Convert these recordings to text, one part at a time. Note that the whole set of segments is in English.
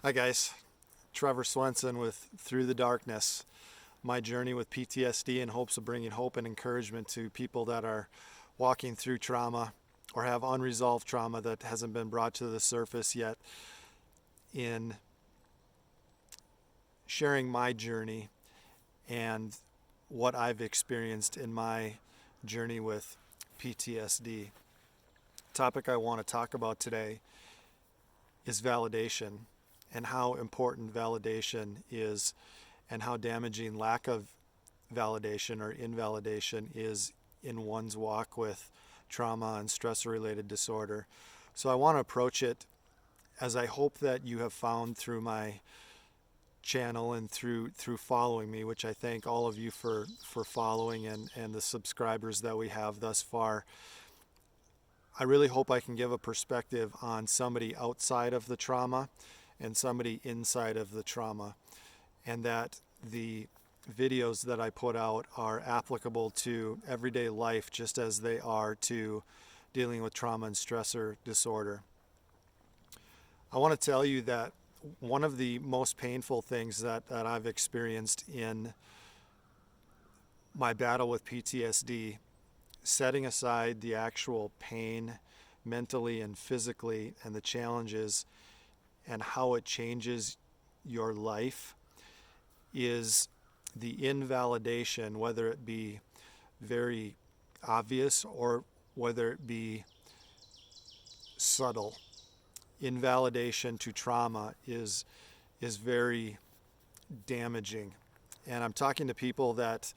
Hi guys, Trevor Swenson with Through the Darkness, my journey with PTSD in hopes of bringing hope and encouragement to people that are walking through trauma or have unresolved trauma that hasn't been brought to the surface yet, in sharing my journey and what I've experienced in my journey with PTSD. Topic I want to talk about today is validation and how important validation is and how damaging lack of validation or invalidation is in one's walk with trauma and stressor related disorder. So I want to approach it as I hope that you have found through my channel and through following me, which I thank all of you for following and the subscribers that we have thus far. I really hope I can give a perspective on somebody outside of the trauma and somebody inside of the trauma, and that the videos that I put out are applicable to everyday life just as they are to dealing with trauma and stressor disorder. I want to tell you that one of the most painful things that I've experienced in my battle with PTSD, setting aside the actual pain mentally and physically and the challenges and how it changes your life, is the invalidation, whether it be very obvious or whether it be subtle. Invalidation to trauma is very damaging. And I'm talking to people that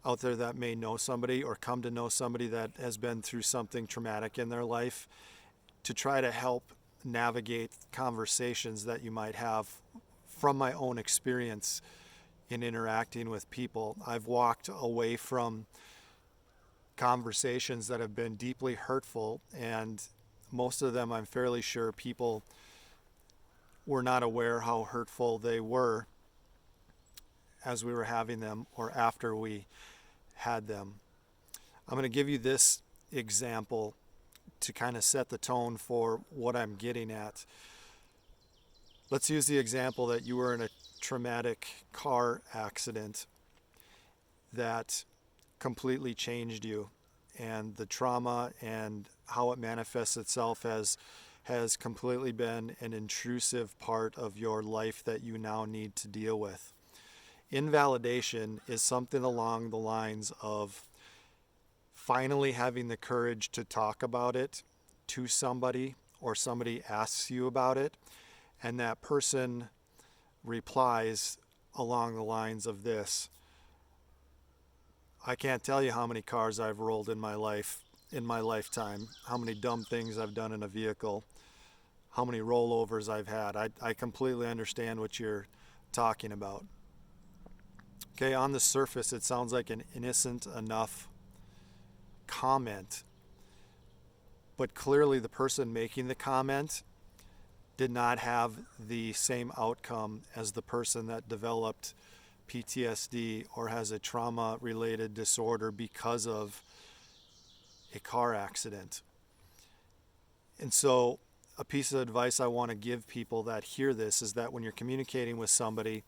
out there that may know somebody or come to know somebody that has been through something traumatic in their life, to try to help navigate conversations that you might have from my own experience in interacting with people. I've walked away from conversations that have been deeply hurtful, and most of them I'm fairly sure people were not aware how hurtful they were as we were having them or after we had them. I'm going to give you this example to kind of set the tone for what I'm getting at. Let's use the example that you were in a traumatic car accident that completely changed you, and the trauma and how it manifests itself has completely been an intrusive part of your life that you now need to deal with. Invalidation is something along the lines of finally having the courage to talk about it to somebody, or somebody asks you about it, and that person replies along the lines of this: I can't tell you how many cars I've rolled in my life, in my lifetime, how many dumb things I've done in a vehicle, how many rollovers I've had. I completely understand what you're talking about. Okay, on the surface, it sounds like an innocent enough comment, but clearly the person making the comment did not have the same outcome as the person that developed PTSD or has a trauma-related disorder because of a car accident. And so a piece of advice I want to give people that hear this is that when you're communicating with somebody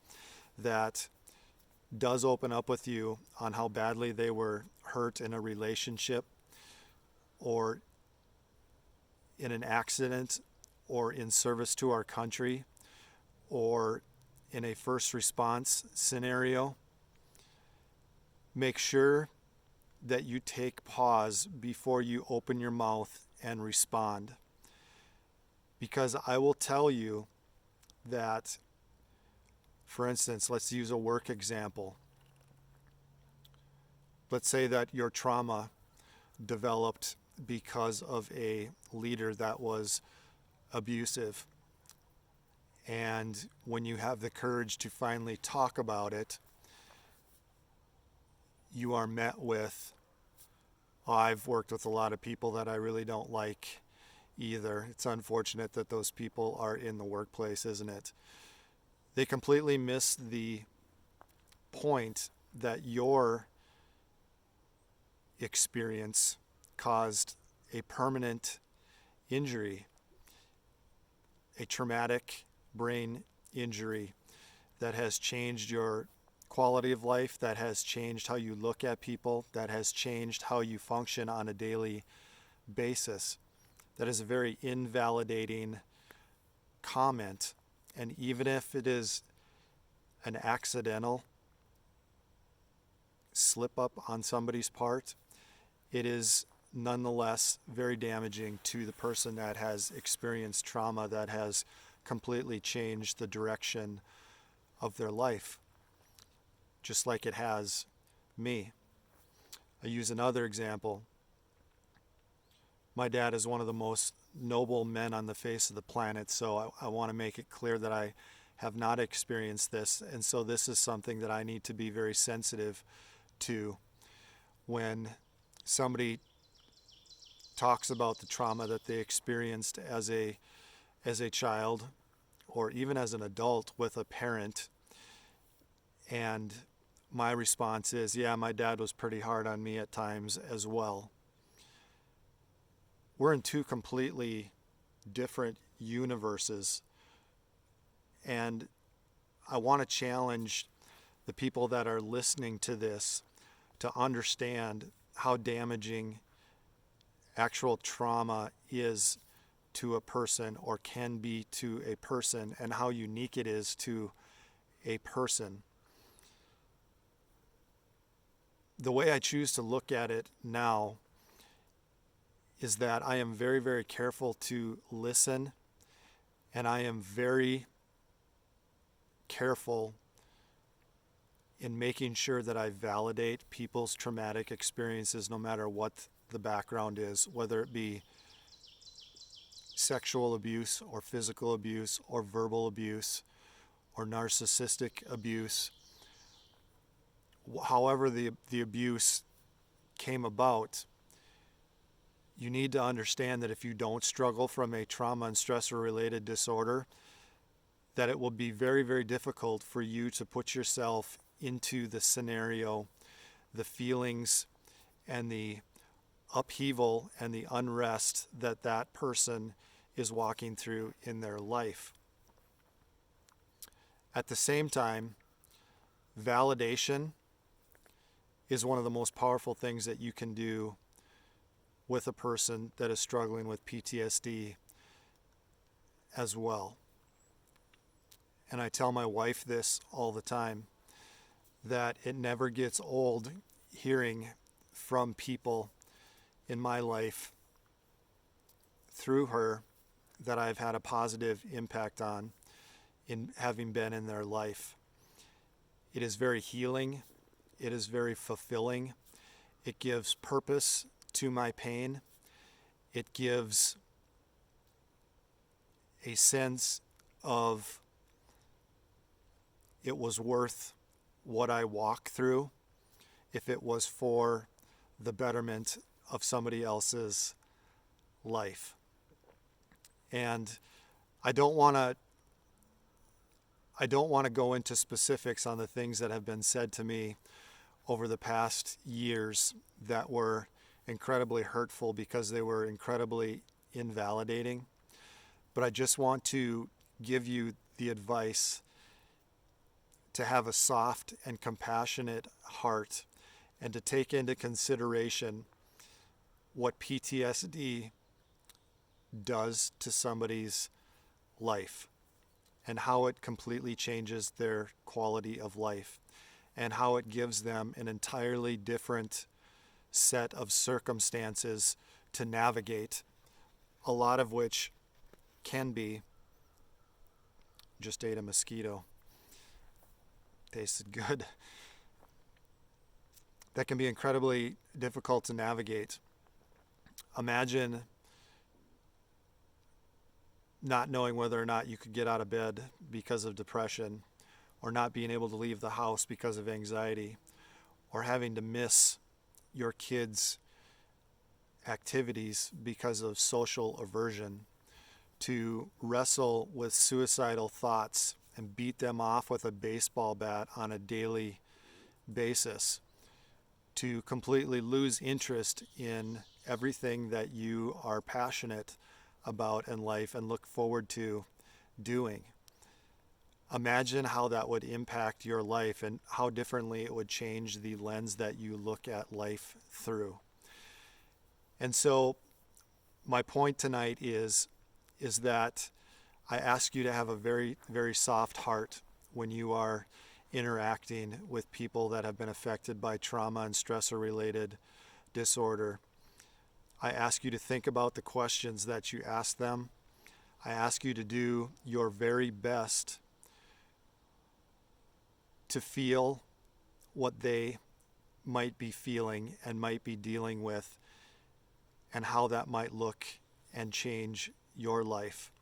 that does open up with you on how badly they were hurt in a relationship or in an accident or in service to our country or in a first response scenario, make sure that you take pause before you open your mouth and respond. Because I will tell you that, for instance, let's use a work example. Let's say that your trauma developed because of a leader that was abusive. And when you have the courage to finally talk about it, you are met with, I've worked with a lot of people that I really don't like either. It's unfortunate that those people are in the workplace, isn't it? They completely miss the point that your experience caused a permanent injury, a traumatic brain injury that has changed your quality of life, that has changed how you look at people, that has changed how you function on a daily basis. That is a very invalidating comment. And even if it is an accidental slip up on somebody's part, it is nonetheless very damaging to the person that has experienced trauma that has completely changed the direction of their life, just like it has me. I use another example. My dad is one of the most noble men on the face of the planet, so I want to make it clear that I have not experienced this, and so this is something that I need to be very sensitive to when somebody talks about the trauma that they experienced as a child or even as an adult with a parent. And my response is, yeah, my dad was pretty hard on me at times as well. We're in two completely different universes. And I want to challenge the people that are listening to this to understand how damaging actual trauma is to a person or can be to a person, and how unique it is to a person. The way I choose to look at it now is that I am very, very careful to listen, and I am very careful in making sure that I validate people's traumatic experiences no matter what the background is, whether it be sexual abuse or physical abuse or verbal abuse or narcissistic abuse. However the abuse came about, you need to understand that if you don't struggle from a trauma and stressor related disorder, that it will be very, very difficult for you to put yourself into the scenario, the feelings and the upheaval and the unrest that that person is walking through in their life. At the same time, validation is one of the most powerful things that you can do with a person that is struggling with PTSD as well. And I tell my wife this all the time, that it never gets old hearing from people in my life through her that I've had a positive impact on in having been in their life. It is very healing. It is very fulfilling. It gives purpose to my pain. It gives a sense of it was worth what I walk through if it was for the betterment of somebody else's life. And I don't want to go into specifics on the things that have been said to me over the past years that were incredibly hurtful because they were incredibly invalidating. But I just want to give you the advice to have a soft and compassionate heart and to take into consideration what PTSD does to somebody's life and how it completely changes their quality of life and how it gives them an entirely different set of circumstances to navigate, a lot of which can be, just ate a mosquito, tasted good, that can be incredibly difficult to navigate. Imagine not knowing whether or not you could get out of bed because of depression, or not being able to leave the house because of anxiety, or having to miss your kids' activities because of social aversion, to wrestle with suicidal thoughts and beat them off with a baseball bat on a daily basis, to completely lose interest in everything that you are passionate about in life and look forward to doing. Imagine how that would impact your life and how differently it would change the lens that you look at life through. And so my point tonight is that I ask you to have a very, very soft heart when you are interacting with people that have been affected by trauma and stressor-related disorder. I ask you to think about the questions that you ask them. I ask you to do your very best to feel what they might be feeling and might be dealing with, and how that might look and change your life,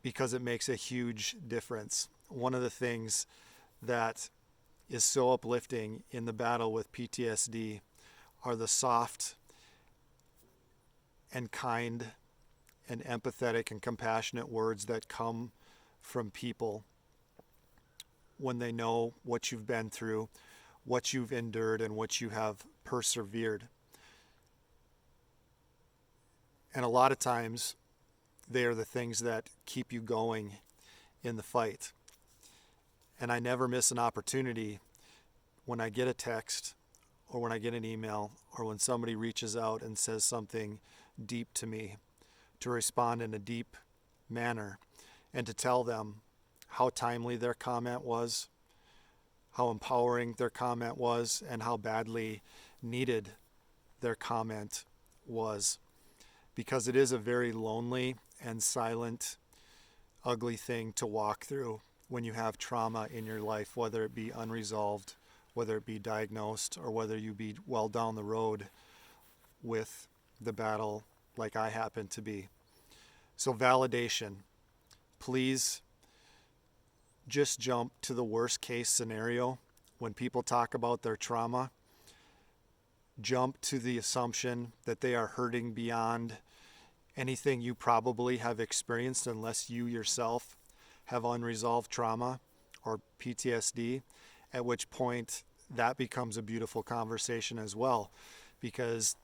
because it makes a huge difference. One of the things that is so uplifting in the battle with PTSD are the soft and kind and empathetic and compassionate words that come from people when they know what you've been through, what you've endured, and what you have persevered. And a lot of times, they are the things that keep you going in the fight. And I never miss an opportunity when I get a text or when I get an email or when somebody reaches out and says something deep to me, to respond in a deep manner and to tell them how timely their comment was, how empowering their comment was, and how badly needed their comment was. Because it is a very lonely and silent, ugly thing to walk through when you have trauma in your life, whether it be unresolved, whether it be diagnosed, or whether you be well down the road with the battle like I happen to be. So validation. Please just jump to the worst case scenario when people talk about their trauma. Jump to the assumption that they are hurting beyond anything you probably have experienced, unless you yourself have unresolved trauma or PTSD, at which point that becomes a beautiful conversation as well. Because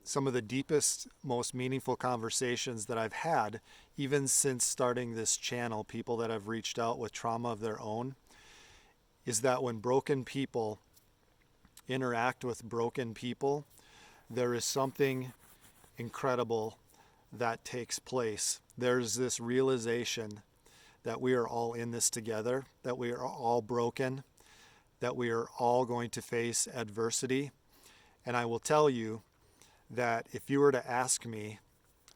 some of the deepest, most meaningful conversations that I've had, even since starting this channel, people that have reached out with trauma of their own, is that when broken people interact with broken people, there is something incredible that takes place. There's this realization that we are all in this together, that we are all broken, that we are all going to face adversity. And I will tell you that if you were to ask me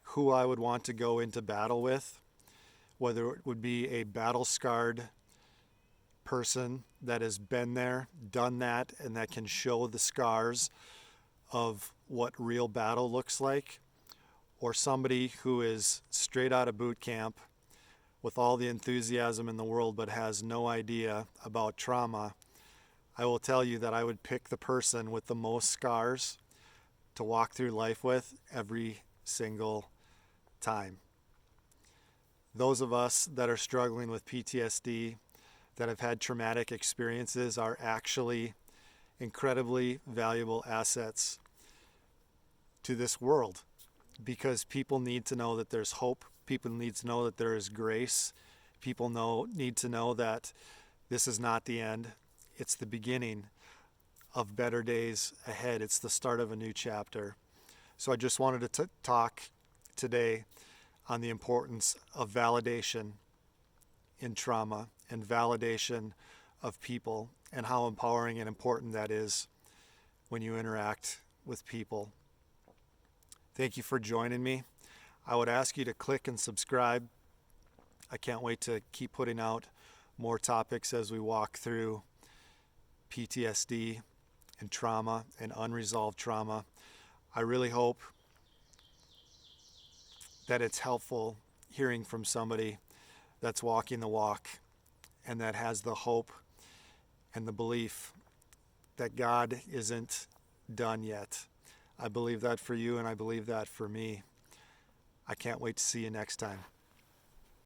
who I would want to go into battle with, whether it would be a battle-scarred person that has been there, done that, and that can show the scars of what real battle looks like, or somebody who is straight out of boot camp with all the enthusiasm in the world but has no idea about trauma, I will tell you that I would pick the person with the most scars to walk through life with every single time. Those of us that are struggling with PTSD, that have had traumatic experiences, are actually incredibly valuable assets to this world, because people need to know that there's hope. People need to know that there is grace. People need to know that this is not the end. It's the beginning of better days ahead. It's the start of a new chapter. So I just wanted to talk today on the importance of validation in trauma and validation of people, and how empowering and important that is when you interact with people. Thank you for joining me. I would ask you to click and subscribe. I can't wait to keep putting out more topics as we walk through PTSD and trauma and unresolved trauma. I really hope that it's helpful hearing from somebody that's walking the walk and that has the hope and the belief that God isn't done yet. I believe that for you, and I believe that for me. I can't wait to see you next time.